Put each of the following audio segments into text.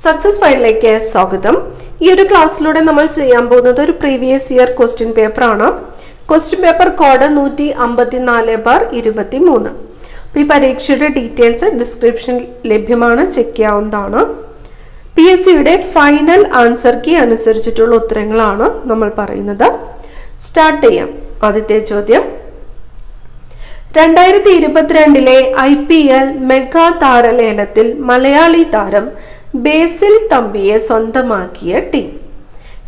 Success ഫൈലിലേക്ക് സ്വാഗതം. ഈ ഒരു ക്ലാസ്സിലൂടെ നമ്മൾ ചെയ്യാൻ പോകുന്നത് ഒരു പ്രീവിയസ് ഇയർ ക്വസ്റ്റ്യൻ പേപ്പർ ആണ്. Question paper code 154/23. അപ്പോൾ ഈ പരീക്ഷയുടെ ഡീറ്റെയിൽസ് ഡിസ്ക്രിപ്ഷൻ ലഭ്യമാണ്, ചെക്ക് ചെയ്യാവുന്നതാണ്. PSCയുടെ ഫൈനൽ ആൻസർ കീ അനുസരിച്ചിട്ടുള്ള ഉത്തരങ്ങളാണ് നമ്മൾ പറയുന്നത്. സ്റ്റാർട്ട് ചെയ്യാം. ആദ്യത്തെ ചോദ്യം, 2022 IPL മെഗാ താരലേലത്തിൽ മലയാളി താരം ബേസിൽ തമ്പിയെ സ്വന്തമാക്കിയ ടീം.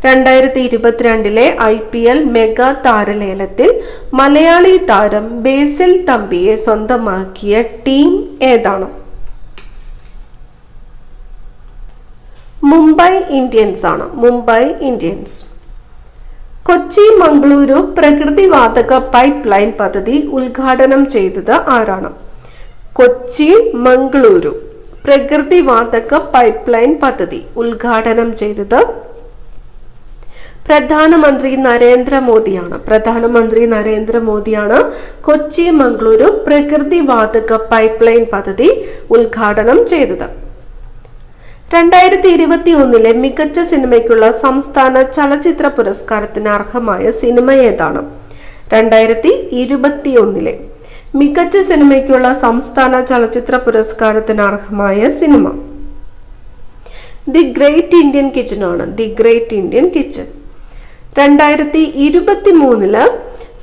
2022 IPL മെഗാ താരലേലത്തിൽ മലയാളി താരം ബേസിൽ തമ്പിയെ സ്വന്തമാക്കിയ ടീം ഏതാണ്? മുംബൈ ഇന്ത്യൻസ് ആണ്. മുംബൈ ഇന്ത്യൻസ്. കൊച്ചി മംഗളൂരു പ്രകൃതിവാതക പൈപ്പ് ലൈൻ പദ്ധതി ഉദ്ഘാടനം ചെയ്തത് ആരാണ്? കൊച്ചി മംഗളൂരു പ്രകൃതിവാതക പൈപ്പ് ലൈൻ പദ്ധതി ഉദ്ഘാടനം ചെയ്തത് പ്രധാനമന്ത്രി നരേന്ദ്രമോദിയാണ്. പ്രധാനമന്ത്രി നരേന്ദ്രമോദിയാണ് കൊച്ചി മംഗളൂരു പ്രകൃതിവാതക പൈപ്പ് ലൈൻ പദ്ധതി ഉദ്ഘാടനം ചെയ്തത്. 2021 മികച്ച സിനിമയ്ക്കുള്ള സംസ്ഥാന ചലച്ചിത്ര പുരസ്കാരത്തിന് അർഹമായ സിനിമ ഏതാണ്? 2021 മികച്ച സിനിമയ്ക്കുള്ള സംസ്ഥാന ചലച്ചിത്ര പുരസ്കാരത്തിന് അർഹമായ സിനിമ ദി ഗ്രേറ്റ് ഇന്ത്യൻ കിച്ചൺ ആണ്. The great Indian kitchen. 2023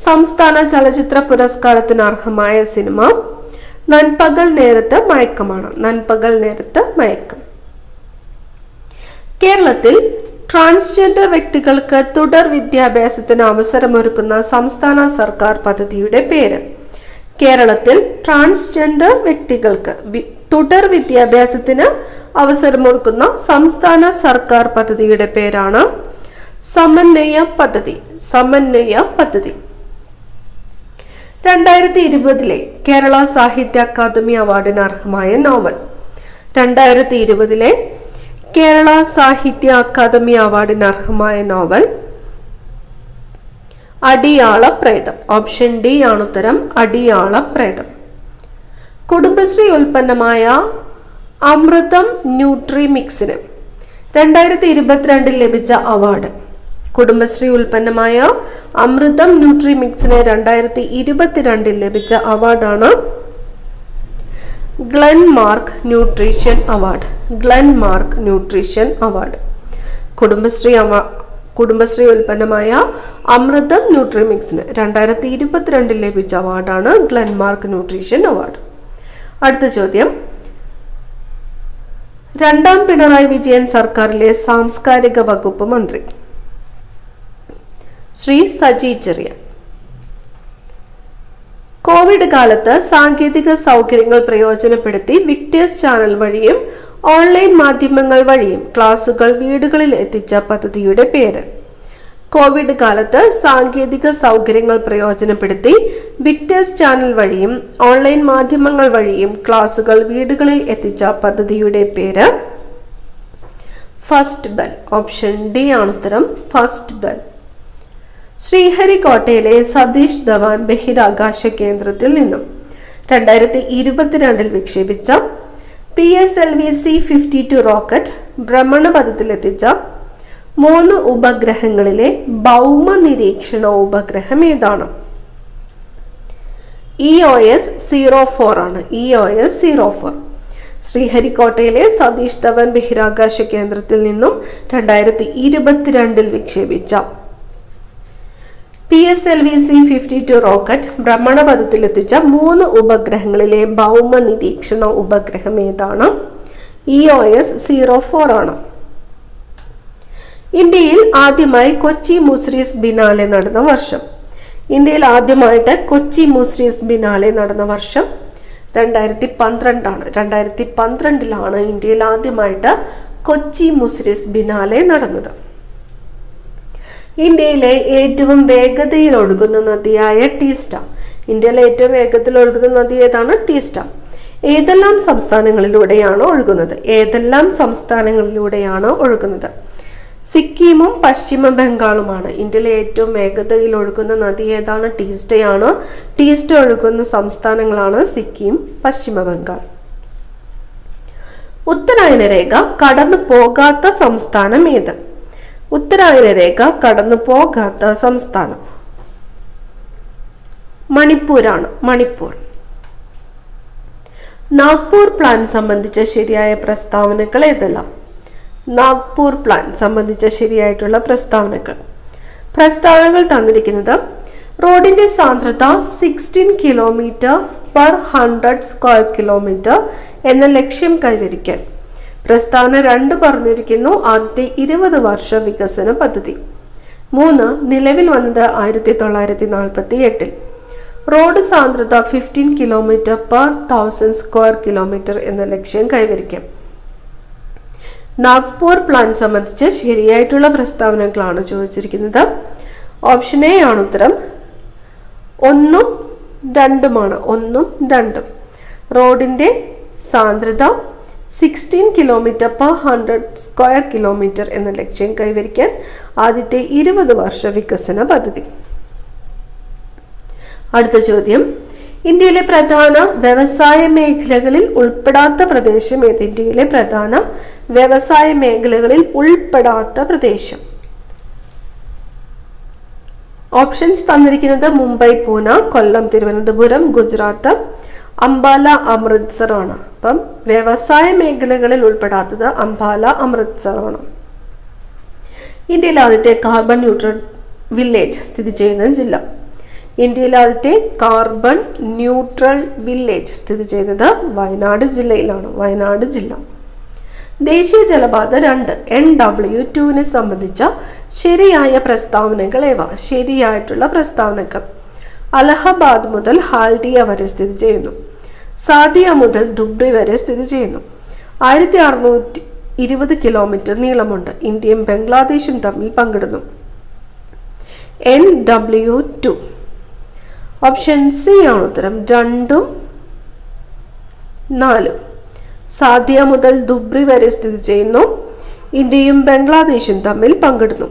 സംസ്ഥാന ചലച്ചിത്ര പുരസ്കാരത്തിന് അർഹമായ സിനിമ നൻപകൽ നേരത്ത് മയക്കമാണ്. നൻപകൽ നേരത്ത് മയക്കം. കേരളത്തിൽ ട്രാൻസ്ജെൻഡർ വ്യക്തികൾക്ക് തുടർ വിദ്യാഭ്യാസത്തിന് അവസരമൊരുക്കുന്ന സംസ്ഥാന സർക്കാർ പദ്ധതിയുടെ പേര്. കേരളത്തിൽ ട്രാൻസ്ജെൻഡർ വ്യക്തികൾക്ക് തുടർ വിദ്യാഭ്യാസത്തിന് അവസരമൊരുക്കുന്ന സംസ്ഥാന സർക്കാർ പദ്ധതിയുടെ പേരാണ് സമന്വയ പദ്ധതി. സമന്വയ പദ്ധതി. 2020 കേരള സാഹിത്യ അക്കാദമി അവാർഡിന് അർഹമായ നോവൽ. 2020 കേരള സാഹിത്യ അക്കാദമി അവാർഡിന് അർഹമായ നോവൽ അടിയാളപ്രേതം. ഓപ്ഷൻ ഡി ആണ് ഉത്തരം. അടിയാളപ്രേതം. കുടുംബശ്രീ ഉൽപ്പന്നമായ അമൃതം ന്യൂട്രിമിക്സിന് 2022 ലഭിച്ച അവാർഡ്. കുടുംബശ്രീ ഉൽപ്പന്നമായ അമൃതം ന്യൂട്രിമിക്സിന് 2022 ലഭിച്ച അവാർഡാണ് Glenmark nutrition award. Glenmark nutrition award. Kudumbashree ഉൽപ്പന്നമായ അമൃതം ന്യൂട്രിമിക്സിന് 2022 ലഭിച്ച അവാർഡാണ് ഗ്ലെൻമാർക്ക് ന്യൂട്രീഷൻ അവാർഡ്. അടുത്ത ചോദ്യം, രണ്ടാം പിണറായി വിജയൻ സർക്കാരിലെ സാംസ്കാരിക വകുപ്പ് മന്ത്രി ശ്രീ സജി ചെറിയാൻ. കോവിഡ് കാലത്ത് സാങ്കേതിക സൗകര്യങ്ങൾ പ്രയോജനപ്പെടുത്തി വിക്ടേഴ്സ് ചാനൽ വഴിയും ഓൺലൈൻ മാധ്യമങ്ങൾ വഴിയും ക്ലാസുകൾ വീടുകളിൽ എത്തിച്ച പദ്ധതിയുടെ പേര്. കോവിഡ് കാലത്ത് സാങ്കേതിക സൗകര്യങ്ങൾ പ്രയോജനപ്പെടുത്തി വിക്ടേഴ്സ് ചാനൽ വഴിയും ഓൺലൈൻ മാധ്യമങ്ങൾ വഴിയും ക്ലാസുകൾ വീടുകളിൽ എത്തിച്ച പദ്ധതിയുടെ പേര് ഫസ്റ്റ് ബെൽ. ഓപ്ഷൻ ഡി ആണ് ഉത്തരം. First bell. ശ്രീഹരിക്കോട്ടയിലെ സതീഷ് ധവാൻ ബഹിരാകാശ കേന്ദ്രത്തിൽ നിന്നും 2022 വിക്ഷേപിച്ച PSLV C-52 റോക്കറ്റ് ഭ്രമണപഥത്തിലെത്തിച്ച 3 ഉപഗ്രഹങ്ങളിലെ ഭൗമ നിരീക്ഷണ ഉപഗ്രഹം ഏതാണ്? EOS 04 ആണ്. EOS 04. ശ്രീഹരിക്കോട്ടയിലെ സതീഷ് ധവാൻ ബഹിരാകാശ കേന്ദ്രത്തിൽ നിന്നും 2022 വിക്ഷേപിച്ച PSLV C-52 റോക്കറ്റ് ഭ്രമണപഥത്തിലെത്തിച്ച 3 ഉപഗ്രഹങ്ങളിലെ ഭൗമ നിരീക്ഷണ ഉപഗ്രഹം ഏതാണ്? EOS 04 ആണ്. ഇന്ത്യയിൽ ആദ്യമായി കൊച്ചി മുസ്രീസ് ബിനാലെ നടന്ന വർഷം. ഇന്ത്യയിൽ ആദ്യമായിട്ട് കൊച്ചി മുസ്രീസ് ബിനാലെ നടന്ന വർഷം 2012 ആണ്. 2012 ഇന്ത്യയിൽ ആദ്യമായിട്ട് കൊച്ചി മുസ്രീസ് ബിനാലെ നടന്നത്. ഇന്ത്യയിലെ ഏറ്റവും വേഗതയിൽ ഒഴുകുന്ന നദിയായ ടീസ്റ്റ. ഇന്ത്യയിലെ ഏറ്റവും വേഗത്തിൽ ഒഴുകുന്ന നദി ഏതാണ്? ടീസ്റ്റ. ഏതെല്ലാം സംസ്ഥാനങ്ങളിലൂടെയാണ് ഒഴുകുന്നത്? ഏതെല്ലാം സംസ്ഥാനങ്ങളിലൂടെയാണ് ഒഴുകുന്നത്? സിക്കിമും പശ്ചിമ ബംഗാളുമാണ്. ഇന്ത്യയിലെ ഏറ്റവും വേഗതയിൽ ഒഴുകുന്ന നദി ഏതാണ്? ടീസ്റ്റയാണ്. ടീസ്റ്റ ഒഴുകുന്ന സംസ്ഥാനങ്ങളാണ് സിക്കിം, പശ്ചിമ ബംഗാൾ. ഉത്തരായന രേഖ കടന്നു പോകാത്ത സംസ്ഥാനം ഏത്? ഉത്തരായന രേഖ കടന്നു പോകാത്ത സംസ്ഥാനം മണിപ്പൂരാണ്. മണിപ്പൂർ. നാഗ്പൂർ പ്ലാൻ സംബന്ധിച്ച ശരിയായ പ്രസ്താവനകൾ ഏതെല്ലാം? നാഗ്പൂർ പ്ലാൻ സംബന്ധിച്ച ശരിയായിട്ടുള്ള പ്രസ്താവനകൾ തന്നിരിക്കുന്നത്: റോഡിന്റെ സാന്ദ്രത 16 കിലോമീറ്റർ പെർ 100 സ്ക്വയർ കിലോമീറ്റർ എന്ന ലക്ഷ്യം കൈവരിക്കാൻ. പ്രസ്താവന 2 പറഞ്ഞിരിക്കുന്നു ആദ്യത്തെ 20 വർഷ വികസന പദ്ധതി. 3 നിലവിൽ വന്നത് 1948. റോഡ് സാന്ദ്രത 15 കിലോമീറ്റർ പെർ 1000 സ്ക്വയർ കിലോമീറ്റർ എന്ന ലക്ഷ്യം കൈവരിക്കാം. നാഗ്പൂർ പ്ലാൻ സംബന്ധിച്ച് ശരിയായിട്ടുള്ള പ്രസ്താവനകളാണ് ചോദിച്ചിരിക്കുന്നത്. ഓപ്ഷൻ എ ആണ് ഉത്തരം. 1 2 1 2. റോഡിന്റെ സാന്ദ്രത 16 കിലോമീറ്റർ പെർ 100 സ്ക്വയർ കിലോമീറ്റർ എന്ന ലക്ഷ്യം കൈവരിക്കാൻ ആദ്യത്തെ 20 വർഷ വികസന പദ്ധതി. അടുത്ത ചോദ്യം: ഇന്ത്യയിലെ പ്രധാന വ്യവസായ മേഖലകളിൽ ഉൾപ്പെടാത്ത പ്രദേശം ഏത്? ഇന്ത്യയിലെ പ്രധാന വ്യവസായ മേഖലകളിൽ ഉൾപ്പെടാത്ത പ്രദേശം. ഓപ്ഷൻസ് തന്നിരിക്കുന്നത് മുംബൈ, പൂന, കൊല്ലം, തിരുവനന്തപുരം, ഗുജറാത്ത്, അംബാല, അമൃത്സർ ആണ്. അപ്പം വ്യവസായ മേഖലകളിൽ ഉൾപ്പെടാത്തത് അംബാല, അമൃത്സർ ആണ്. ഇന്ത്യയിലെ ആദ്യത്തെ കാർബൺ ന്യൂട്രൽ വില്ലേജ് സ്ഥിതി ചെയ്യുന്ന ജില്ല. ഇന്ത്യയിലെ ആദ്യത്തെ കാർബൺ ന്യൂട്രൽ വില്ലേജ് സ്ഥിതി ചെയ്യുന്നത് വയനാട് ജില്ലയിലാണ്. വയനാട് ജില്ല. ദേശീയ ജലപാത 2 NW2 സംബന്ധിച്ച ശരിയായ പ്രസ്താവനകൾ ഏവ? ശരിയായിട്ടുള്ള പ്രസ്താവനകൾ: അലഹബാദ് മുതൽ ഹാൽഡിയ വരെ സ്ഥിതി ചെയ്യുന്നു. സാദിയ മുതൽ ധുബ്രി വരെ സ്ഥിതി ചെയ്യുന്നു. 1620 കിലോമീറ്റർ നീളമുണ്ട്. ഇന്ത്യയും ബംഗ്ലാദേശും തമ്മിൽ പങ്കിടുന്നു. NW2. ഓപ്ഷൻ സി ആണ് ഉത്തരം. 2 4. സാദിയ മുതൽ ധുബ്രി വരെ സ്ഥിതി ചെയ്യുന്നു. ഇന്ത്യയും ബംഗ്ലാദേശും തമ്മിൽ പങ്കിടുന്നു.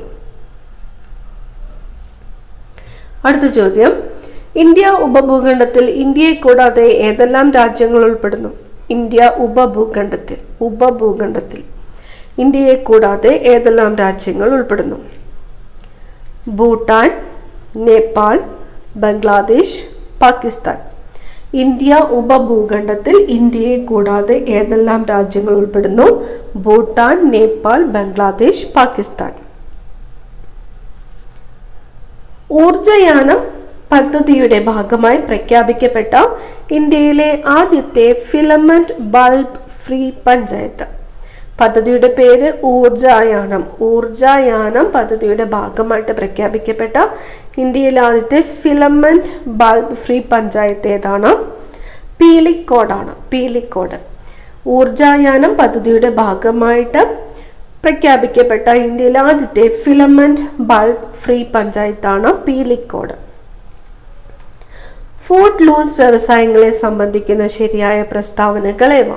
അടുത്ത ചോദ്യം: ഇന്ത്യ ഉപഭൂഖണ്ഡത്തിൽ ഇന്ത്യയെ കൂടാതെ ഏതെല്ലാം രാജ്യങ്ങൾ ഉൾപ്പെടുന്നു? ഇന്ത്യ ഉപഭൂഖണ്ഡത്തിൽ ഇന്ത്യയെ കൂടാതെ ഏതെല്ലാം രാജ്യങ്ങൾ ഉൾപ്പെടുന്നു? ഭൂട്ടാൻ, നേപ്പാൾ, ബംഗ്ലാദേശ്, പാകിസ്ഥാൻ. ഇന്ത്യ ഉപഭൂഖണ്ഡത്തിൽ ഇന്ത്യയെ കൂടാതെ ഏതെല്ലാം രാജ്യങ്ങൾ ഉൾപ്പെടുന്നു? ഭൂട്ടാൻ, നേപ്പാൾ, ബംഗ്ലാദേശ്, പാകിസ്ഥാൻ. ഊർജയാനം പദ്ധതിയുടെ ഭാഗമായി പ്രഖ്യാപിക്കപ്പെട്ട ഇന്ത്യയിലെ ആദ്യത്തെ ഫിലമെന്റ് ബൾബ് ഫ്രീ പഞ്ചായത്ത്. പദ്ധതിയുടെ പേര് ഊർജായാനം. ഊർജായാനം പദ്ധതിയുടെ ഭാഗമായിട്ട് പ്രഖ്യാപിക്കപ്പെട്ട ഇന്ത്യയിലെ ആദ്യത്തെ ഫിലമെന്റ് ബൾബ് ഫ്രീ പഞ്ചായത്ത് ഏതാണ്? പീലിക്കോടാണ്. പീലിക്കോട്. ഊർജായാനം പദ്ധതിയുടെ ഭാഗമായിട്ട് പ്രഖ്യാപിക്കപ്പെട്ട ഇന്ത്യയിലെ ആദ്യത്തെ ഫിലമെന്റ് ബൾബ് ഫ്രീ പഞ്ചായത്താണ് പീലിക്കോട്. ഫുഡ് ലൂസ് വ്യവസായങ്ങളെ സംബന്ധിക്കുന്ന ശരിയായ പ്രസ്താവനകൾ ഏവ?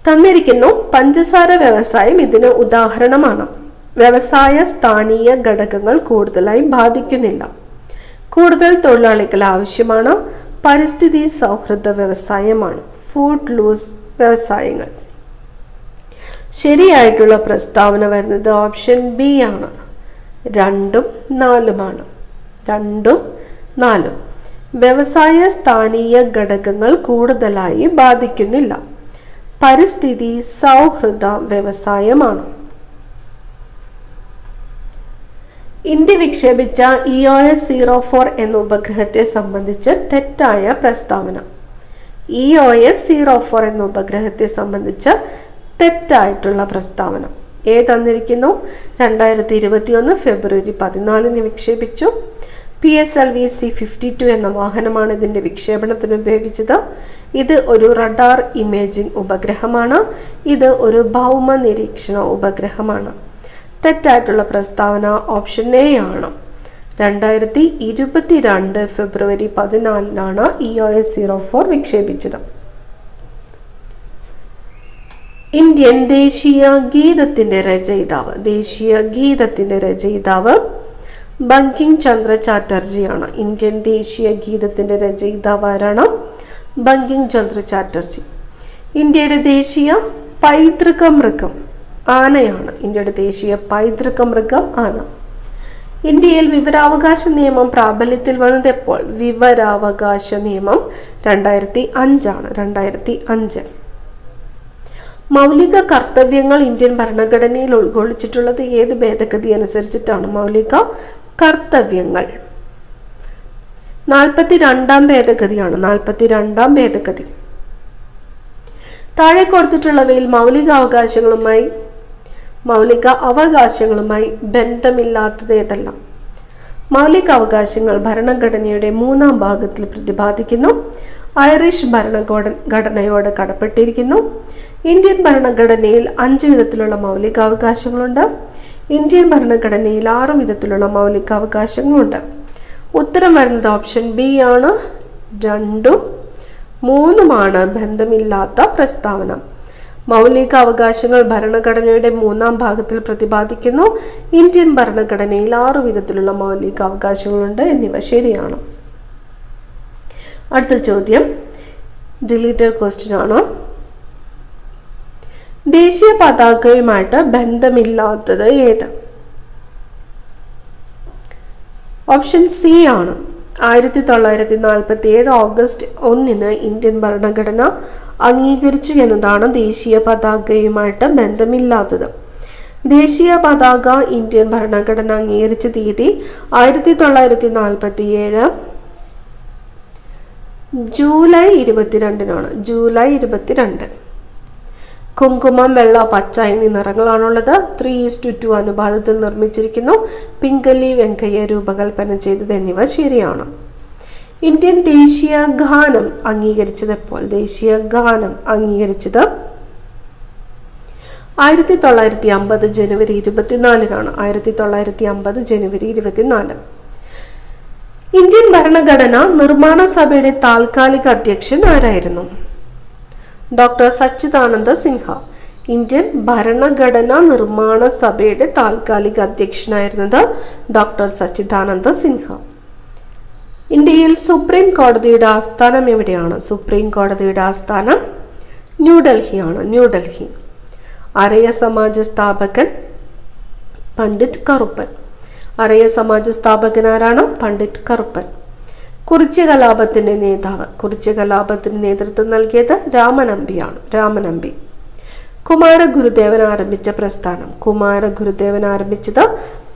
തന്നിരിക്കുന്നു പഞ്ചസാര വ്യവസായം ഇതിന് ഉദാഹരണമാണ്. വ്യവസായ സ്ഥാനീയ ഘടകങ്ങൾ കൂടുതലായി ബാധിക്കുന്നില്ല. കൂടുതൽ തൊഴിലാളികൾ ആവശ്യമാണ്. പരിസ്ഥിതി സൗഹൃദ വ്യവസായമാണ് ഫുഡ് ലൂസ് വ്യവസായങ്ങൾ. ശരിയായിട്ടുള്ള പ്രസ്താവന വരുന്നത് ഓപ്ഷൻ ബി ആണ്. 2 4. 2 4. വ്യവസായ സ്ഥാനീയ ഘടകങ്ങൾ കൂടുതലായി ബാധിക്കുന്നില്ല. പരിസ്ഥിതി സൗഹൃദ വ്യവസായമാണ്. ഇന്ത്യ വിക്ഷേപിച്ച EOS-04 എന്ന ഉപഗ്രഹത്തെ സംബന്ധിച്ച് തെറ്റായ പ്രസ്താവന. EOS-04 എന്ന ഉപഗ്രഹത്തെ സംബന്ധിച്ച് തെറ്റായിട്ടുള്ള പ്രസ്താവന. തന്നിരിക്കുന്നു 2021 ഫെബ്രുവരി 14 വിക്ഷേപിച്ചു. PSLV C-52 എന്ന വാഹനമാണ് ഇതിന്റെ വിക്ഷേപണത്തിന് ഉപയോഗിച്ചത്. ഇത് ഒരു റഡാർ ഇമേജിംഗ് ഉപഗ്രഹമാണ്. ഇത് ഒരു ഭൗമ നിരീക്ഷണ ഉപഗ്രഹമാണ്. തെറ്റായിട്ടുള്ള പ്രസ്താവന ഓപ്ഷൻ എ ആണ്. 2022 ഫെബ്രുവരി 14 EOS-04 വിക്ഷേപിച്ചത്. ഇന്ത്യൻ ദേശീയ ഗീതത്തിന്റെ രചയിതാവ് ബങ്കിം ചന്ദ്ര ചാറ്റർജിയാണ്. ഇന്ത്യൻ ദേശീയ ഗീതത്തിന്റെ രചയിതാവ് ആരാണ്? ബങ്കിം ചന്ദ്ര ചാറ്റർജി. ഇന്ത്യയുടെ ദേശീയ പൈതൃക മൃഗം ആനയാണ്. ഇന്ത്യയുടെ ദേശീയ പൈതൃക മൃഗം ആന. ഇന്ത്യയിൽ വിവരാവകാശ നിയമം പ്രാബല്യത്തിൽ വന്നത് എപ്പോൾ? വിവരാവകാശ നിയമം 2005 ആണ്. 2005. മൗലിക കർത്തവ്യങ്ങൾ ഇന്ത്യൻ ഭരണഘടനയിൽ ഉൾക്കൊള്ളിച്ചിട്ടുള്ളത് ഏത് ഭേദഗതി അനുസരിച്ചിട്ടാണ്? മൗലിക കർത്തവ്യങ്ങൾ 42ാം ഭേദഗതിയാണ്. 42ാം ഭേദഗതി. താഴെ കൊടുത്തിട്ടുള്ളവയിൽ മൗലിക അവകാശങ്ങളുമായി ബന്ധമില്ലാത്തത് ഏതെല്ലാം? മൗലിക അവകാശങ്ങൾ ഭരണഘടനയുടെ 3ാം ഭാഗത്തിൽ പ്രതിപാദിക്കുന്നു. ഐറിഷ് ഭരണഘടനയോട് കടപ്പെട്ടിരിക്കുന്നു. ഇന്ത്യൻ ഭരണഘടനയിൽ 5 വിധത്തിലുള്ള മൗലിക അവകാശങ്ങളുണ്ട്. ഇന്ത്യൻ ഭരണഘടനയിൽ 6 വിധത്തിലുള്ള മൗലിക അവകാശങ്ങളുണ്ട്. ഉത്തരം വരുന്നത് ഓപ്ഷൻ ബി ആണ്. 2ഉം 3ഉമാണ് ബന്ധമില്ലാത്ത പ്രസ്താവന. മൗലിക അവകാശങ്ങൾ ഭരണഘടനയുടെ 3ാം ഭാഗത്തിൽ പ്രതിപാദിക്കുന്നു. ഇന്ത്യൻ ഭരണഘടനയിൽ 6 വിധത്തിലുള്ള മൗലിക അവകാശങ്ങളുണ്ട് എന്നിവ ശരിയാണ്. അടുത്ത ചോദ്യം ഡിലീറ്റഡ് ക്വസ്റ്റ്യൻ ആണ്. ദേശീയ പതാകയുമായിട്ട് ബന്ധമില്ലാത്തത് ഏത്? ഓപ്ഷൻ സി ആണ്. 1947 ഓഗസ്റ്റ് 1 ഇന്ത്യൻ ഭരണഘടന അംഗീകരിച്ചു എന്നതാണ് ദേശീയ പതാകയുമായിട്ട് ബന്ധമില്ലാത്തത്. ദേശീയ പതാക ഇന്ത്യൻ ഭരണഘടന അംഗീകരിച്ച തീയതി 1947 ജൂലൈ 22 ജൂലൈ 22. കുങ്കുമം, വെള്ള, പച്ച എന്നീ നിറങ്ങളാണുള്ളത്. 3:2 അനുപാതത്തിൽ നിർമ്മിച്ചിരിക്കുന്നു. പിംഗലി വെങ്കയ്യ രൂപകൽപ്പന ചെയ്തത് എന്നിവ ശരിയാണ്. ഇന്ത്യൻ ദേശീയ ഗാനം അംഗീകരിച്ചത് എപ്പോൾ? ദേശീയ ഗാനം അംഗീകരിച്ചത് 1950 ജനുവരി 24 1950 ജനുവരി 24. ഇന്ത്യൻ ഭരണഘടന നിർമ്മാണ സഭയുടെ താൽക്കാലിക അധ്യക്ഷൻ ആരായിരുന്നു? ഡോക്ടർ സച്ചിദാനന്ദ സിൻഹ. ഇന്ത്യൻ ഭരണഘടനാ നിർമ്മാണ സഭയുടെ താൽക്കാലിക അധ്യക്ഷനായിരുന്നത് ഡോക്ടർ സച്ചിദാനന്ദ സിൻഹ. ഇന്ത്യയിൽ സുപ്രീം കോടതിയുടെ ആസ്ഥാനം എവിടെയാണ്? സുപ്രീം കോടതിയുടെ ആസ്ഥാനം ന്യൂഡൽഹിയാണ്. ന്യൂഡൽഹി. അരയ സമാജ സ്ഥാപകൻ പണ്ഡിറ്റ് കറുപ്പൻ. അരയ സമാജ സ്ഥാപകൻ ആരാണ്? പണ്ഡിറ്റ് കറുപ്പൻ. കുറിച്യ കലാപത്തിന്റെ നേതാവ്. കുറിച്യ കലാപത്തിന് നേതൃത്വം നൽകിയത് രാമനമ്പിയാണ്. രാമനമ്പി. കുമാരഗുരുദേവൻ ആരംഭിച്ച പ്രസ്ഥാനം. കുമാരഗുരുദേവൻ ആരംഭിച്ചത്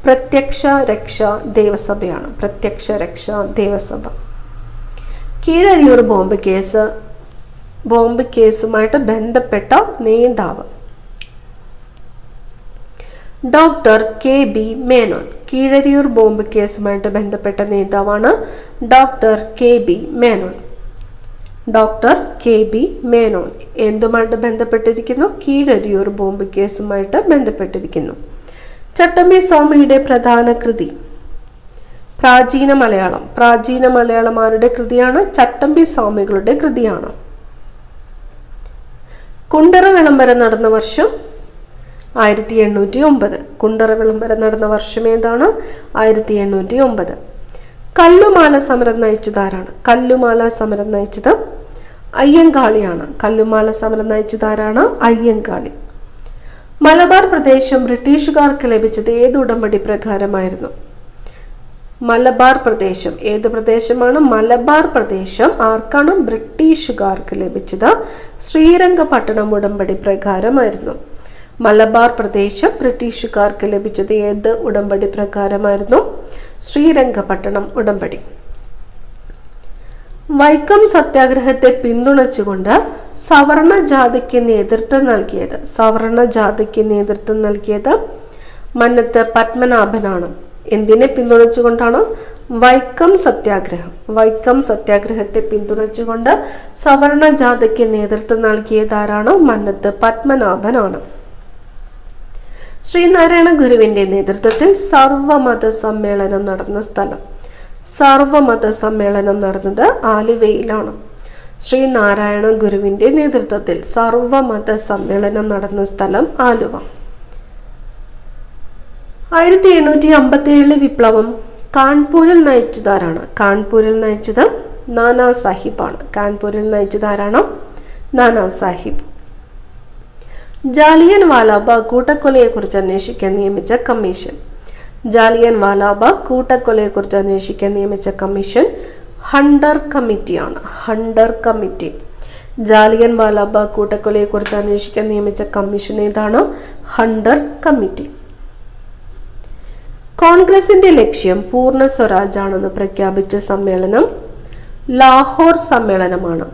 പ്രത്യക്ഷ രക്ഷ ദേവസഭയാണ്. പ്രത്യക്ഷ രക്ഷ ദേവസഭ. കീഴരിയൂർ ബോംബ് കേസുമായിട്ട് ബന്ധപ്പെട്ട നേതാവ് doctor KB Menon. Keezhariyur bomb കേസുമായിട്ട് ബന്ധപ്പെട്ട നേതാവാണ് doctor KB Menon. Doctor KB Menon എന്തുമായിട്ട് ബന്ധപ്പെട്ടിരിക്കുന്നു? കീഴരിയൂർ ബോംബ് കേസുമായിട്ട് ബന്ധപ്പെട്ടിരിക്കുന്നു. ചട്ടമ്പി സ്വാമിയുടെ പ്രധാന കൃതി പ്രാചീന മലയാളം. പ്രാചീന മലയാളം ആരുടെ കൃതിയാണ്? ചട്ടമ്പി സ്വാമികളുടെ കൃതിയാണ്. കുണ്ടറ വിളംബരം നടന്ന വർഷം 1809. കുണ്ടറ വിളംബരം നടന്ന വർഷം ഏതാണ്? 1809. കല്ലുമാല സമരം നയിച്ചത് ആരാണ്? കല്ലുമാല സമരം നയിച്ചത് അയ്യങ്കാളിയാണ്. കല്ലുമാല സമരം നയിച്ചത് ആരാണ്? അയ്യങ്കാളി. മലബാർ പ്രദേശം ബ്രിട്ടീഷുകാർക്ക് ലഭിച്ചത് ഏത് ഉടമ്പടി പ്രകാരമായിരുന്നു? മലബാർ പ്രദേശം ഏത് പ്രദേശമാണ്? മലബാർ പ്രദേശം ആർക്കാണ്? ബ്രിട്ടീഷുകാർക്ക് ലഭിച്ചത് ശ്രീരംഗപട്ടണം ഉടമ്പടി പ്രകാരമായിരുന്നു. മലബാർ പ്രദേശം ബ്രിട്ടീഷുകാർക്ക് ലഭിച്ചത് ഏത് ഉടമ്പടി പ്രകാരമായിരുന്നു? ശ്രീരംഗപട്ടണം ഉടമ്പടി. വൈക്കം സത്യാഗ്രഹത്തെ പിന്തുണച്ചുകൊണ്ട് സവർണ ജാഥയ്ക്ക് നേതൃത്വം നൽകിയത് മന്നത്ത് പത്മനാഭനാണ്. എന്തിനെ പിന്തുണച്ചുകൊണ്ടാണ്? വൈക്കം സത്യാഗ്രഹം. വൈക്കം സത്യാഗ്രഹത്തെ പിന്തുണച്ചുകൊണ്ട് സവർണ ജാഥയ്ക്ക് നേതൃത്വം നൽകിയതാരാണ്? മന്നത്ത് പത്മനാഭനാണ്. ശ്രീനാരായണ ഗുരുവിന്റെ നേതൃത്വത്തിൽ സർവമത സമ്മേളനം നടന്ന സ്ഥലം. സർവമത സമ്മേളനം നടന്നത് ആലുവയിലാണ്. ശ്രീനാരായണ ഗുരുവിന്റെ നേതൃത്വത്തിൽ സർവമത സമ്മേളനം നടന്ന സ്ഥലം ആലുവ. 1857 വിപ്ലവം കാൺപൂരിൽ നയിച്ചതാരാണ്? കാൺപൂരിൽ നയിച്ചത് നാനാ സാഹിബാണ്. കാൺപൂരിൽ നയിച്ചതാരാണ്? നാനാ സാഹിബ്. ജാലിയൻ വാലാബാഗ് കൂട്ടക്കൊലയെക്കുറിച്ച് അന്വേഷിക്കാൻ നിയമിച്ച കമ്മീഷൻ. ജാലിയൻ വാലാബാഗ് കൂട്ടക്കൊലയെക്കുറിച്ച് അന്വേഷിക്കാൻ നിയമിച്ച കമ്മീഷൻ ഹണ്ടർ കമ്മിറ്റിയാണ്. Hunter committee. ജാലിയൻ വാലാബാഗ് കൂട്ടക്കൊലയെക്കുറിച്ച് അന്വേഷിക്കാൻ നിയമിച്ച കമ്മീഷൻ ഏതാണ്? Hunter committee. കോൺഗ്രസിന്റെ ലക്ഷ്യം പൂർണ്ണ സ്വരാജ് ആണെന്ന് പ്രഖ്യാപിച്ച സമ്മേളനം ലാഹോർ സമ്മേളനമാണ്.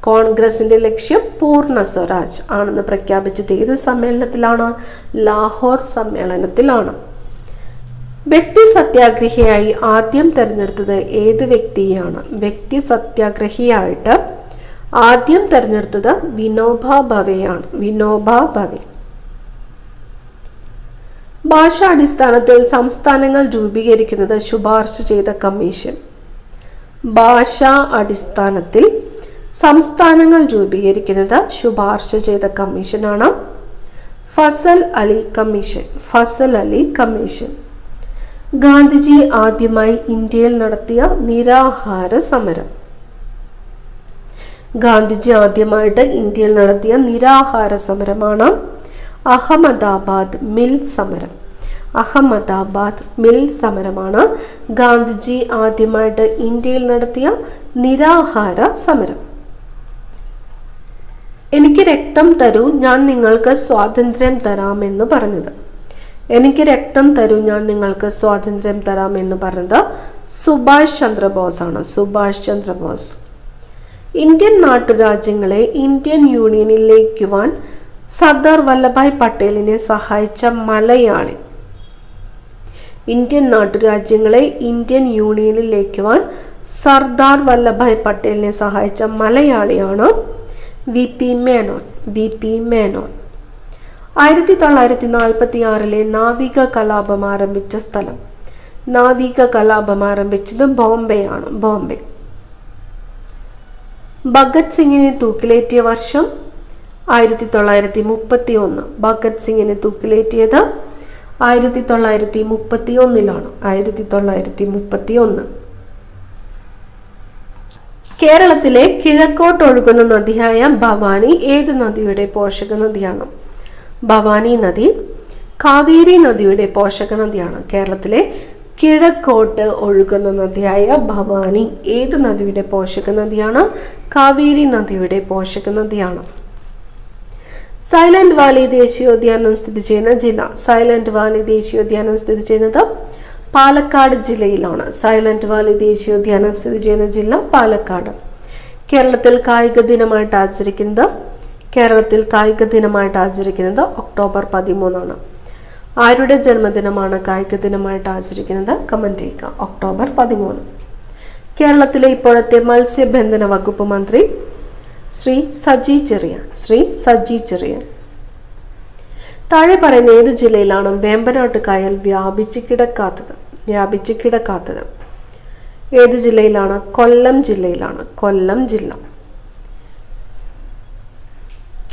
കോൺഗ്രസിന്റെ ലക്ഷ്യം പൂർണ്ണ സ്വരാജ് ആണെന്ന് പ്രഖ്യാപിച്ചത് ഏത് സമ്മേളനത്തിലാണ്? ലാഹോർ സമ്മേളനത്തിലാണ്. വ്യക്തി സത്യാഗ്രഹിയായി ആദ്യം തെരഞ്ഞെടുത്തത് ഏത് വ്യക്തിയാണ്? വ്യക്തി സത്യാഗ്രഹിയായിട്ട് ആദ്യം തെരഞ്ഞെടുത്തത് വിനോബ ഭവെയാണ്. വിനോബ ഭവെ. ഭാഷാടിസ്ഥാനത്തിൽ സംസ്ഥാനങ്ങൾ രൂപീകരിക്കുന്നത് ശുപാർശ ചെയ്ത കമ്മീഷൻ. ഭാഷാ അടിസ്ഥാനത്തിൽ സംസ്ഥാനങ്ങൾ രൂപീകരിക്കുന്നത് ശുപാർശ ചെയ്ത കമ്മീഷനാണ് ഫസൽ അലി കമ്മീഷൻ. ഫസൽ അലി കമ്മീഷൻ. ഗാന്ധിജി ആദ്യമായി ഇന്ത്യയിൽ നടത്തിയ നിരാഹാര സമരം. ഗാന്ധിജി ആദ്യമായിട്ട് ഇന്ത്യയിൽ നടത്തിയ നിരാഹാര സമരമാണ് അഹമ്മദാബാദ് മിൽ സമരം. അഹമ്മദാബാദ് മിൽ സമരമാണ് ഗാന്ധിജി ആദ്യമായിട്ട് ഇന്ത്യയിൽ നടത്തിയ നിരാഹാര സമരം. എനിക്ക് രക്തം തരൂ, ഞാൻ നിങ്ങൾക്ക് സ്വാതന്ത്ര്യം തരാമെന്ന് പറഞ്ഞത്. എനിക്ക് രക്തം തരൂ, ഞാൻ നിങ്ങൾക്ക് സ്വാതന്ത്ര്യം തരാമെന്ന് പറഞ്ഞത് സുഭാഷ് ചന്ദ്രബോസ് ആണ്. സുഭാഷ് ചന്ദ്രബോസ്. ഇന്ത്യൻ നാട്ടുരാജ്യങ്ങളെ ഇന്ത്യൻ യൂണിയനിൽ ലയിക്കുവാൻ സർദാർ വല്ലഭായ് പട്ടേലിനെ സഹായിച്ച മലയാളി. ഇന്ത്യൻ നാട്ടുരാജ്യങ്ങളെ ഇന്ത്യൻ യൂണിയനിൽ ലയിക്കുവാൻ സർദാർ വല്ലഭായ് പട്ടേലിനെ സഹായിച്ച മലയാളിയാണ് V P Menon. V P Menon. 1946 നാവിക കലാപം ആരംഭിച്ച സ്ഥലം. നാവിക കലാപം ആരംഭിച്ചത് ബോംബെയാണ്. ബോംബെ. ഭഗത് സിംഗിനെ തൂക്കിലേറ്റിയ വർഷം 1931. ഭഗത് സിംഗിനെ തൂക്കിലേറ്റിയത് 1931. 1931. കേരളത്തിലെ കിഴക്കോട്ടൊഴുകുന്ന നദിയായ ഭവാനി ഏത് നദിയുടെ പോഷക നദിയാണ്? ഭവാനി നദി കാവേരി നദിയുടെ പോഷക നദിയാണ്. കേരളത്തിലെ കിഴക്കോട്ട് ഒഴുകുന്ന നദിയായ ഭവാനി ഏത് നദിയുടെ പോഷക നദിയാണ്? കാവേരി നദിയുടെ പോഷക നദിയാണ്. സൈലന്റ് വാലി ദേശീയോദ്യാനം സ്ഥിതി ചെയ്യുന്ന ജില്ല. സൈലന്റ് വാലി ദേശീയോദ്യാനം സ്ഥിതി ചെയ്യുന്നത് പാലക്കാട് ജില്ലയിലാണ്. സൈലന്റ് വാലി ദേശീയോദ്യാനം സ്ഥിതി ചെയ്യുന്ന ജില്ല പാലക്കാട്. കേരളത്തിൽ കായിക ദിനമായിട്ട് ആചരിക്കുന്നത് ഒക്ടോബർ 13. ആരുടെ ജന്മദിനമാണ് കായിക ദിനമായിട്ട് ആചരിക്കുന്നത്? കമന്റ് ചെയ്യുക. ഒക്ടോബർ 13. കേരളത്തിലെ ഇപ്പോഴത്തെ മത്സ്യബന്ധന വകുപ്പ് മന്ത്രി ശ്രീ സജി ചെറിയാൻ. ശ്രീ സജി ചെറിയാൻ. താഴെ പറയുന്ന ഏത് ജില്ലയിലാണ് വേമ്പനാട്ട് കായൽ വ്യാപിച്ചു കിടക്കാത്തത്? ഏത് ജില്ലയിലാണ്? കൊല്ലം ജില്ലയിലാണ്. കൊല്ലം ജില്ല.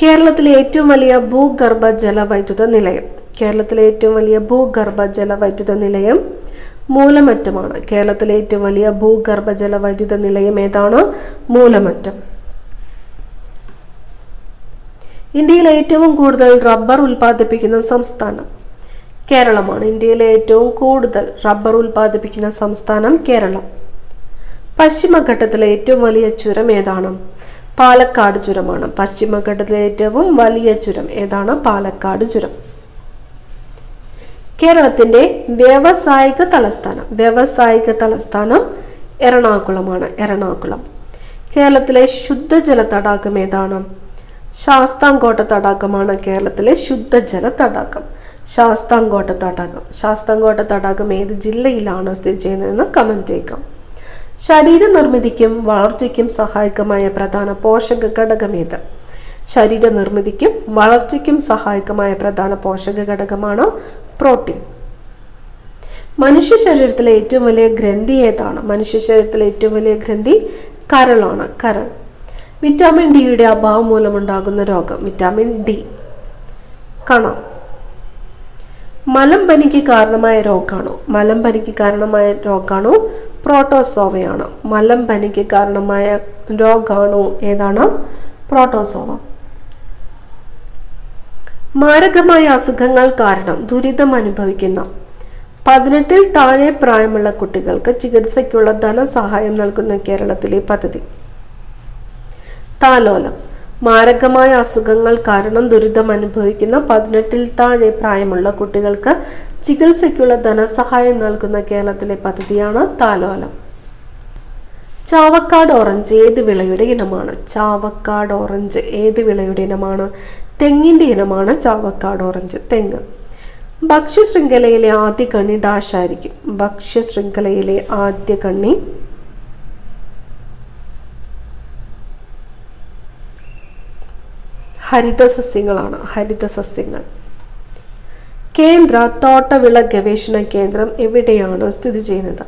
കേരളത്തിലെ ഏറ്റവും വലിയ ഭൂഗർഭ ജലവൈദ്യുത നിലയം. കേരളത്തിലെ ഏറ്റവും വലിയ ഭൂഗർഭ ജലവൈദ്യുത നിലയം മൂലമറ്റമാണ്. കേരളത്തിലെ ഏറ്റവും വലിയ ഭൂഗർഭ ജലവൈദ്യുത നിലയം ഏതാണ്? മൂലമറ്റം. ഇന്ത്യയിലെ ഏറ്റവും കൂടുതൽ റബ്ബർ ഉൽപ്പാദിപ്പിക്കുന്ന സംസ്ഥാനം കേരളമാണ്. ഇന്ത്യയിലെ ഏറ്റവും കൂടുതൽ റബ്ബർ ഉൽപ്പാദിപ്പിക്കുന്ന സംസ്ഥാനം കേരളം. പശ്ചിമഘട്ടത്തിലെ ഏറ്റവും വലിയ ചുരം ഏതാണ്? പാലക്കാട് ചുരമാണ്. പശ്ചിമഘട്ടത്തിലെ ഏറ്റവും വലിയ ചുരം ഏതാണ്? പാലക്കാട് ചുരം. കേരളത്തിന്റെ വ്യാവസായിക തലസ്ഥാനം എറണാകുളമാണ്. എറണാകുളം. കേരളത്തിലെ ശുദ്ധജല തടാകം ഏതാണ്? ശാസ്താംകോട്ട തടാകമാണ് കേരളത്തിലെ ശുദ്ധജല തടാകം. ശാസ്താംകോട്ട തടാകം ഏത് ജില്ലയിലാണ് സ്ഥിതി ചെയ്യുന്നതെന്ന് കമന്റ് ചെയ്യുക. ശരീരനിർമ്മിതിക്കും വളർച്ചയ്ക്കും സഹായകമായ പ്രധാന പോഷക ഘടകം ഏത്? ശരീരനിർമ്മിതിക്കും വളർച്ചയ്ക്കും സഹായകമായ പ്രധാന പോഷക ഘടകമാണ് പ്രോട്ടീൻ. മനുഷ്യ ശരീരത്തിലെ ഏറ്റവും വലിയ ഗ്രന്ഥി ഏതാണ്? മനുഷ്യ ശരീരത്തിലെ ഏറ്റവും വലിയ ഗ്രന്ഥി കരളാണ്. കരൾ. വിറ്റാമിൻ ഡിയുടെ അഭാവം മൂലമുണ്ടാകുന്ന രോഗം. Vitamin D. കണ. മലമ്പനിക്ക് കാരണമായ രോഗാണു പ്രോട്ടോസോവയാണ്. മലമ്പനിക്ക് കാരണമായ രോഗാണു ഏതാണ്? പ്രോട്ടോസോവ. മാരകമായ അസുഖങ്ങൾ കാരണം ദുരിതം അനുഭവിക്കുന്ന 18-ൽ താഴെ പ്രായമുള്ള കുട്ടികൾക്ക് ചികിത്സയ്ക്കുള്ള ധനസഹായം നൽകുന്ന കേരളത്തിലെ പദ്ധതി. താലോലം. മാരകമായ അസുഖങ്ങൾ കാരണം ദുരിതം അനുഭവിക്കുന്ന 18-ൽ താഴെ പ്രായമുള്ള കുട്ടികൾക്ക് ചികിത്സയ്ക്കുള്ള ധനസഹായം നൽകുന്ന കേരളത്തിലെ പദ്ധതിയാണ് താലോലം. ചാവക്കാട് ഓറഞ്ച് ഏത് വിളയുടെ ഇനമാണ്? ചാവക്കാട് ഓറഞ്ച് ഏത് വിളയുടെ ഇനമാണ്? തെങ്ങിന്റെ ഇനമാണ് ചാവക്കാട് ഓറഞ്ച്, തെങ്ങ്. ഭക്ഷ്യശൃംഖലയിലെ ആദ്യ കണ്ണി ഡാഷ് ആയിരിക്കും. ഭക്ഷ്യശൃംഖലയിലെ ആദ്യ കണ്ണി ഹരിതസസ്യങ്ങളാണ്, ഹരിതസസ്യങ്ങൾ. കേന്ദ്ര തോട്ടവിള ഗവേഷണ കേന്ദ്രം എവിടെയാണ് സ്ഥിതി ചെയ്യുന്നത്?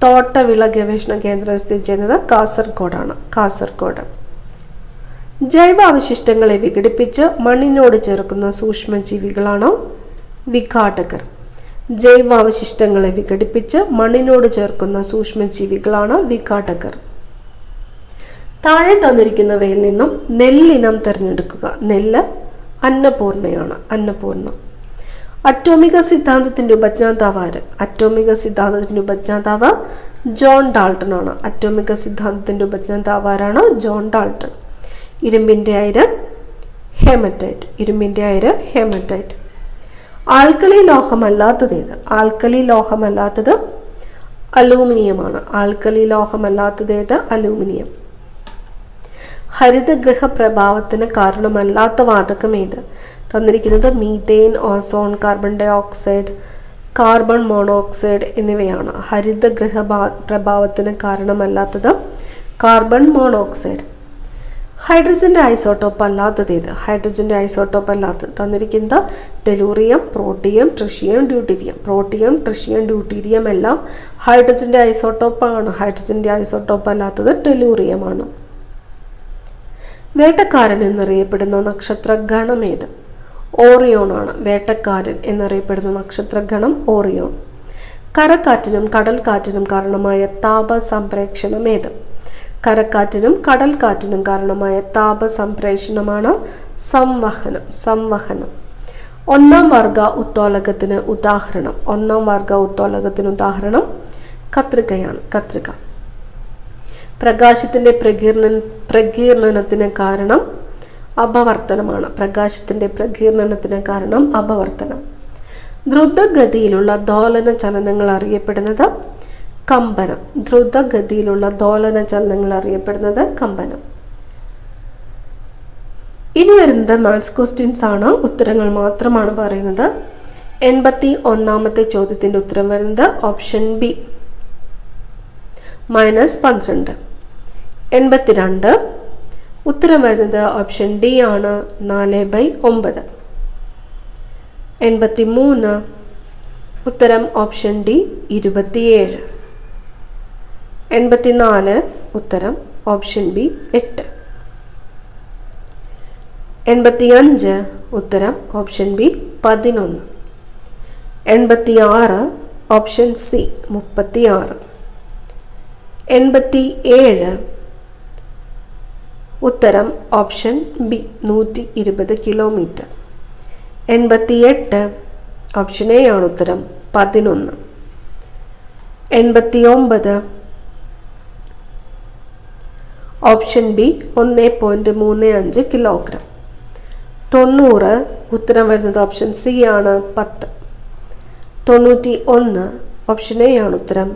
തോട്ടവിള ഗവേഷണ കേന്ദ്രം സ്ഥിതി ചെയ്യുന്നത് കാസർഗോഡാണ്, കാസർഗോഡ്. ജൈവാവശിഷ്ടങ്ങളെ വിഘടിപ്പിച്ച് മണ്ണിനോട് ചേർക്കുന്ന സൂക്ഷ്മജീവികളാണ് വിഘാടകർ. ജൈവാവശിഷ്ടങ്ങളെ വിഘടിപ്പിച്ച് മണ്ണിനോട് ചേർക്കുന്ന സൂക്ഷ്മജീവികളാണ് വിഘാടകർ. താഴെ തന്നിരിക്കുന്നവയിൽ നിന്നും നെല്ലിനം തിരഞ്ഞെടുക്കുക. നെല്ല് അന്നപൂർണയാണ്, അന്നപൂർണ. അറ്റോമിക സിദ്ധാന്തത്തിന്റെ ഉപജ്ഞാതാവ് ആര്? അറ്റോമിക സിദ്ധാന്തത്തിന്റെ ഉപജ്ഞാതാവ് ജോൺ ഡാൾട്ടൺ ആണ്. അറ്റോമിക സിദ്ധാന്തത്തിന്റെ ഉപജ്ഞാതാവ് ആരാണ്? John Dalton. ഇരുമ്പിന്റെ അയിര് ഹേമറ്റൈറ്റ്, ഇരുമ്പിന്റെ അയിര് ഹേമറ്റൈറ്റ്. ആൽക്കലി ലോഹമല്ലാത്തത് ഏത്? ആൽക്കലി ലോഹമല്ലാത്തത് അലൂമിനിയമാണ്. ആൽക്കലി ലോഹമല്ലാത്തത് ഏത്? അലൂമിനിയം. ഹരിതഗൃഹ പ്രഭാവത്തിന് കാരണമല്ലാത്ത വാതകം ഏത്? തന്നിരിക്കുന്നത് methane, ozone, carbon dioxide, carbon monoxide എന്നിവയാണ്. ഹരിതഗൃഹ പ്രഭാവത്തിന് കാരണമല്ലാത്തത് കാർബൺ മോണോക്സൈഡ്. ഹൈഡ്രജന്റെ ഐസോട്ടോപ്പ് അല്ലാത്തത് ഏത്? ഹൈഡ്രജന്റെ ഐസോട്ടോപ്പ് അല്ലാത്തത് തന്നിരിക്കുന്നത് tellurium, protium, tritium, deuterium. Protium, tritium, deuterium എല്ലാം ഹൈഡ്രജന്റെ ഐസോട്ടോപ്പാണ്. ഹൈഡ്രജന്റെ ഐസോട്ടോപ്പ് അല്ലാത്തത് ടെലൂറിയമാണ്. വേട്ടക്കാരൻ എന്നറിയപ്പെടുന്ന നക്ഷത്രഗണം ഏത്? ഓറിയോൺ ആണ്. വേട്ടക്കാരൻ എന്നറിയപ്പെടുന്ന നക്ഷത്രഗണം ഓറിയോൺ. കരക്കാറ്റിനും കടൽക്കാറ്റിനും കാരണമായ താപ സംപ്രേക്ഷണം ഏത്? കരക്കാറ്റിനും കടൽക്കാറ്റിനും കാരണമായ താപ സംപ്രേഷണമാണ് സംവഹനം, സംവഹനം. ഒന്നാം വർഗ ഉത്തോലകത്തിന് ഉദാഹരണം. ഒന്നാം വർഗ ഉത്തോലകത്തിന് ഉദാഹരണം കത്രികയാണ്, കത്രിക. പ്രകാശത്തിന്റെ പ്രകീർണനത്തിന് കാരണം അപവർത്തനമാണ്. പ്രകാശത്തിന്റെ പ്രകീർണനത്തിന് കാരണം അപവർത്തനം. ദ്രുതഗതിയിലുള്ള ദോലന ചലനങ്ങൾ അറിയപ്പെടുന്നത് കമ്പനം. ദ്രുതഗതിയിലുള്ള ദോലന ചലനങ്ങൾ അറിയപ്പെടുന്നത് കമ്പനം. ഇനി വരുന്നത് മാത്സ് ക്വസ്റ്റ്യൻസ് ആണ്. ഉത്തരങ്ങൾ മാത്രമാണ് പറയുന്നത്. 81ാമത്തെ ചോദ്യത്തിന്റെ ഉത്തരം വരുന്നത് ഓപ്ഷൻ ബി -12. 82 ഉത്തരം വരുന്നത് ഓപ്ഷൻ ഡി ആണ് 4/9. 83 ഉത്തരം ഓപ്ഷൻ ഡി 27. 84 ഉത്തരം ഓപ്ഷൻ ബി 8. 85 ഉത്തരം ഓപ്ഷൻ ബി 11. 86 option C 36. 87 ഉത്തരം option B 120 kilometre. 88 option A ആണ് ഉത്തരം 11. 89 ഓപ്ഷൻ ബി 1.35 കിലോഗ്രാം. 90 ഉത്തരം വരുന്നത് ഓപ്ഷൻ സി ആണ് 10. 91 ഓപ്ഷൻ എ ആണ് ഉത്തരം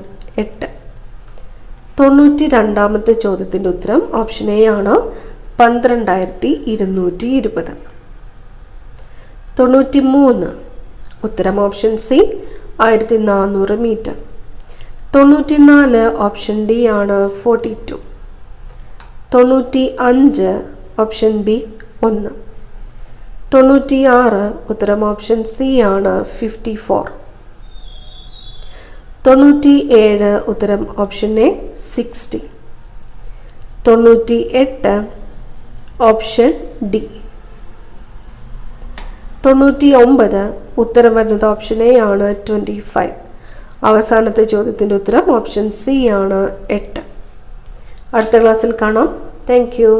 8. 92ാമത്തെ ചോദ്യത്തിന്റെ ഉത്തരം ഓപ്ഷൻ എ ആണ് 12,220. 93 ഉത്തരം option C 1400 metre. 94 option D ആണ് 42. 95 ഓപ്ഷൻ ബി 1. 96 ഉത്തരം ഓപ്ഷൻ സി ആണ് 54. 97 ഉത്തരം ഓപ്ഷൻ എ 60. 98 option D. 99 ഉത്തരം വരുന്നത് ഓപ്ഷൻ എ ആണ് 25. അവസാനത്തെ ചോദ്യത്തിന്റെ ഉത്തരം ഓപ്ഷൻ സി ആണ് 8. അടുത്ത ക്ലാസ്സിൽ കാണാം. Thank you.